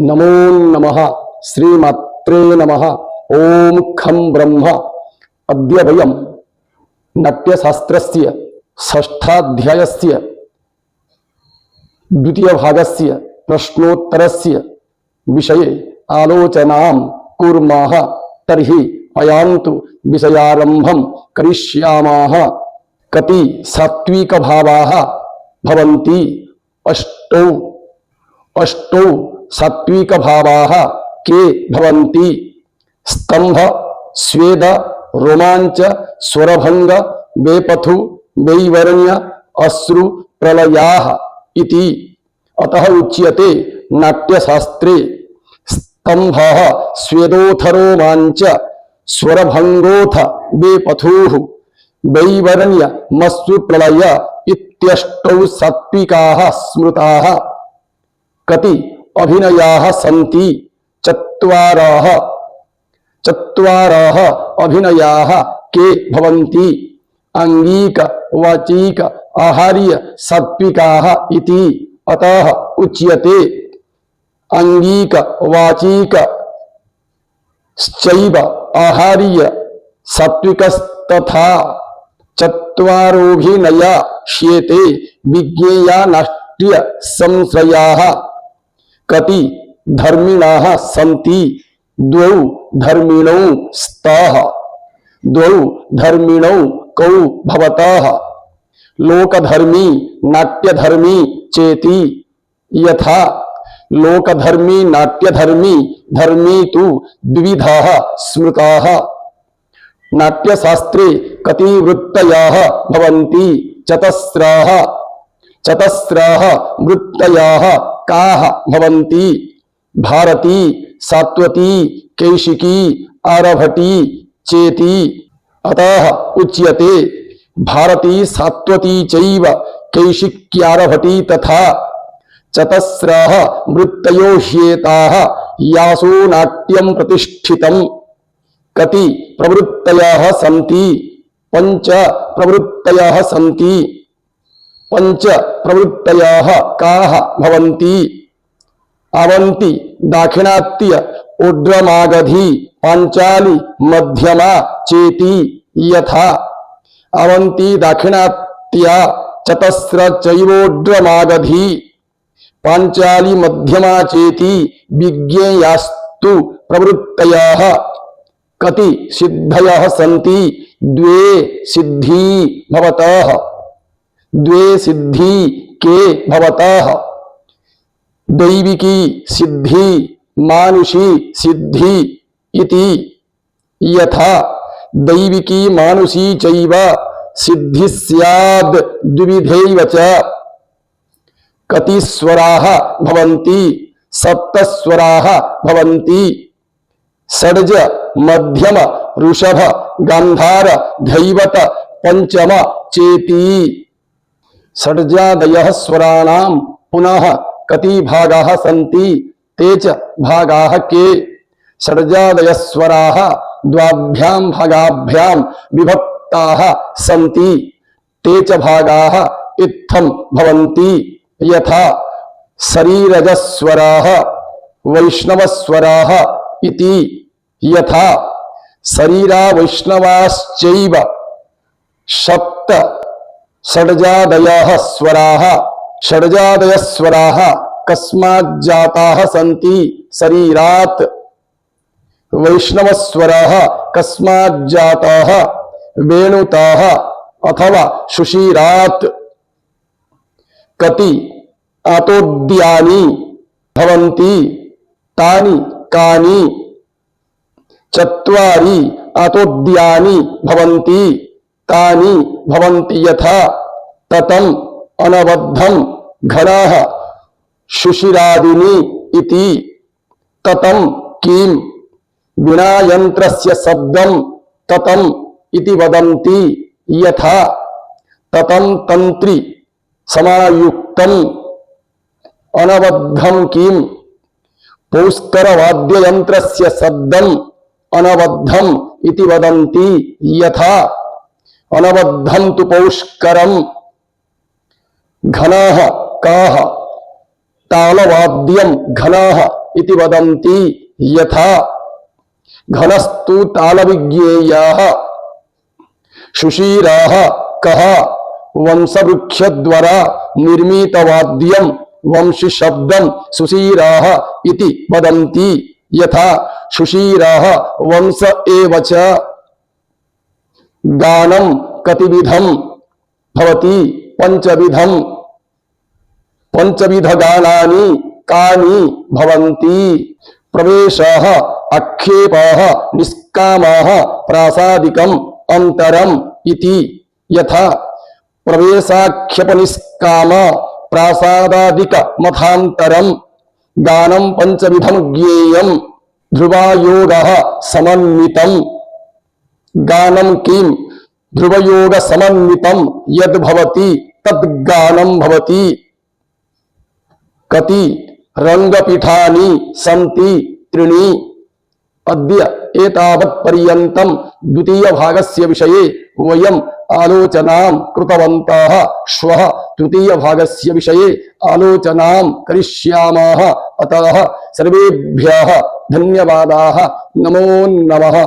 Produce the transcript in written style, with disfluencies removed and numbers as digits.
नमो नमः श्रीमात्रे नमः। ओम खं ब्रह्म। अद्य वयं नाट्यशास्त्रस्य षष्ठाध्यायस्य द्वितीयभागस्य प्रश्नोत्तरस्य विषये आलोचनां कुर्मः। तर्हि अयान्तु विषयारम्भं करिष्यामः। कति सात्विकभावाः भवन्ति? अष्टौ सात्विकभावाः के भवन्ति? स्तंभ, स्वेद, रोमांच, स्वरभंग, वेपथु, वैवर्ण्य, अश्रु, प्रलयाः इति। अतः उच्यते नाट्यशास्त्रे स्तंभः स्वेदोऽथ रोमांच स्वरभंगोऽथ वेपथुः वैवर्ण्यमश्रु प्रलय इत्यष्टौ सात्विकाः स्मृताः। कति अभिनयाः सन्ति? चत्वारः अभिनयाः के भवन्ति? आंगिक, वाचिक, आहार्य सात्विकाः इति। अतः उच्यते आंगिक, वाचिक चैव आहार्य सात्विकस्तथा। चत्वारोऽभिनया श्येते विज्ञेया नाट्य संश्रयाः। कति धर्मिणाः सन्ति? द्वौ धर्मिणौ स्तः। द्वौ धर्मिणौ कौ भवतः? लोकधर्मी नाट्यधर्मी चेति। यथा लोकधर्मी नाट्यधर्मी धर्मी तु द्विविधः स्मृताः। नाट्यशास्त्रे कति वृत्तयः भवन्ति? चतस्रः वृत्तयः काः भवन्ति? भारती, सात्वती, कैशिकी, आरभटी चेति। अतः उच्यते भारती, सात्वती चैव कैशिक्यारभटी तथा। चतस्रः वृत्तयो ह्येताः यासु नाट्यं प्रतिष्ठितम्। कति प्रवृत्तयः सन्ति? पंच प्रवृत्तयः सन्ति। पंच प्रवृत्तयः काः भवन्ति? अवन्ति, दाक्षिणात्य, ऊर्ध्वमागधी, पांचाली, मध्यमा चेति। यथा अवन्ति, दाक्षिणात्या, चतस्र चैवोर्ध्वमागधी, पांचाली, मध्यमा चेति। विज्ञेयास्तु प्रवृत्तयः। कति सिद्धयः सन्ति? द्वे सिद्धि भवतः। द्वे सिद्धि के भवतः? दैविकी सिद्धि, मानुषी सिद्धि इति। यथा दैविकी मानुषी चैव सिद्धि स्याद् द्विविधैव च। कति स्वराः भवन्ति? सप्तस्वराः भवन्ति। षड्ज, मध्यम, ऋषभ, गांधार, धैवत, पंचम चेति। षड्जादयः स्वराणां पुनः कति भागाः सन्ति? ते च भागाः के? षड्जादयः स्वराः द्वाभ्यां भागाभ्यां विभक्ताः सन्ति। ते च भागाः इत्थं भवन्ति। यथा शरीरजस्वराः, वैष्णवस्वराः इति। यथा शरीरा वैष्णवाश्चैव सप्त षड्जादयः स्वराः। षड्जादयः स्वराः कस्माज्जाताः सन्ति? शरीरात्। वैष्णवस्वराः कस्माज्जाताः? वेणुतः अथवा शुशिरात्। कति आतोद्यानि भवन्ति? तानि कानि? चत्वारि आतोद्यानि भवन्ति। तानि भवन्ति यथा ततम्, अनबद्धं, घनः, शुशिरादीनि इति। ततं किं? विना यन्त्रस्य शब्दं ततम् इति वदन्ति। यथा ततं तंत्री समायुक्तम्। अनबद्धं किं? पौष्करवाद्ययन्त्रस्य शब्दम् अनबद्धम् इति वदन्ति। यथा अनबद्धं तु पौष्करम्। घनः काः? तालवाद्यं घनः इति वदन्ति यथा घनस्तु तालविज्ञेयाः सुशीराः कः वंशवृक्षद्वारा निर्मितवाद्यं वंशी शब्दं सुशीराः इति वदन्ति यथा सुशीराः वंश एव च गानं कतिविधं भवति पंचविध गानानि कानि भवन्ति प्रवेशः आक्षेपः निष्कामः प्रासादिकम् अंतरम् इति यथा प्रवेशाक्षेप निष्काम प्रासादादिक मथांतरम् गानं पंचविधं ज्ञेयं ध्रुवयोगः समन्वितम् गानं किं ध्रुवयोग समन्वितं यद् भवति तद् गानं भवति कति रंगपीठानि सन्ति त्रीणि अद्य एतावत् पर्यन्तं द्वितीय भागस्य विषये वयम् आलोचनां कृतवन्तः श्वः तृतीय भागस्य विषये आलोचनां करिष्यामः अतः सर्वेभ्यः धन्यवादाः नमो नमः।